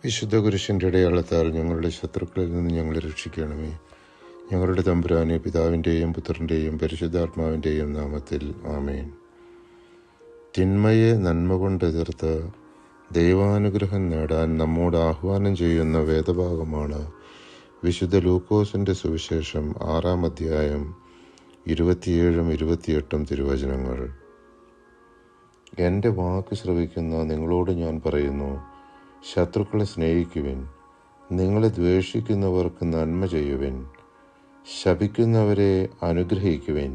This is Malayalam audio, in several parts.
വിശുദ്ധ കുരിശിൻ്റെ അടയാളത്താൽ ഞങ്ങളുടെ ശത്രുക്കളിൽ നിന്ന് ഞങ്ങളെ രക്ഷിക്കണമേ. ഞങ്ങളുടെ തമ്പുരാനെ, പിതാവിൻ്റെയും പുത്രൻ്റെയും പരിശുദ്ധാത്മാവിൻ്റെയും നാമത്തിൽ ആമേൻ. തിന്മയെ നന്മ കൊണ്ട് എതിർത്ത് ദൈവാനുഗ്രഹം നേടാൻ നമ്മോട് ആഹ്വാനം ചെയ്യുന്ന വേദഭാഗമാണ് വിശുദ്ധ ലൂക്കോസിൻ്റെ സുവിശേഷം 6-ാം അധ്യായം 27-28 തിരുവചനങ്ങൾ. എൻ്റെ വാക്ക് ശ്രവിക്കുന്ന നിങ്ങളോട് ഞാൻ പറയുന്നു, ശത്രുക്കളെ സ്നേഹിക്കുവിൻ, നിങ്ങളെ ദ്വേഷിക്കുന്നവർക്ക് നന്മ ചെയ്യുവിൻ, ശപിക്കുന്നവരെ അനുഗ്രഹിക്കുവിൻ,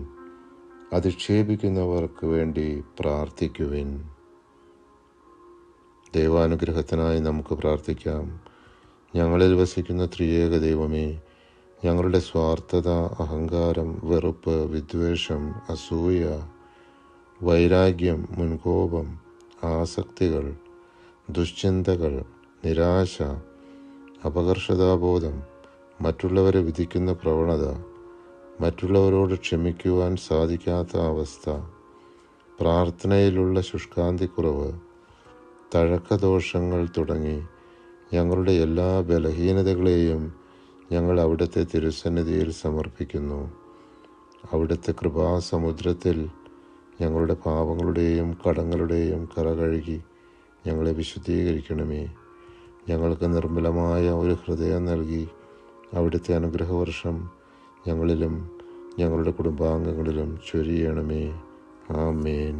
അധിക്ഷേപിക്കുന്നവർക്ക് വേണ്ടി പ്രാർത്ഥിക്കുവിൻ. ദൈവാനുഗ്രഹത്തിനായി നമുക്ക് പ്രാർത്ഥിക്കാം. ഞങ്ങളിൽ വസിക്കുന്ന ത്രിയേക ദൈവമേ, ഞങ്ങളുടെ സ്വാർത്ഥത, അഹങ്കാരം, വെറുപ്പ്, വിദ്വേഷം, അസൂയ, വൈരാഗ്യം, മുൻകോപം, ആസക്തികൾ, ദുശ്ചിന്തകൾ, നിരാശ, അപകർഷതാബോധം, മറ്റുള്ളവരെ വിധിക്കുന്ന പ്രവണത, മറ്റുള്ളവരോട് ക്ഷമിക്കുവാൻ സാധിക്കാത്ത അവസ്ഥ, പ്രാർത്ഥനയിലുള്ള ശുഷ്കാന്തിക്കുറവ്, തഴക്കദോഷങ്ങൾ തുടങ്ങി ഞങ്ങളുടെ എല്ലാ ബലഹീനതകളെയും ഞങ്ങൾ അവിടുത്തെ തിരുസന്നിധിയിൽ സമർപ്പിക്കുന്നു. അവിടുത്തെ കൃപാസമുദ്രത്തിൽ ഞങ്ങളുടെ പാപങ്ങളുടെയും കടങ്ങളുടെയും കറ കഴുകി ഞങ്ങളെ വിശുദ്ധീകരിക്കണമേ. ഞങ്ങൾക്ക് നിർമ്മലമായ ഒരു ഹൃദയം നൽകി അവിടുത്തെ അനുഗ്രഹവർഷം ഞങ്ങളിലും ഞങ്ങളുടെ കുടുംബാംഗങ്ങളിലും ചൊരിയണമേ. ആമേൻ.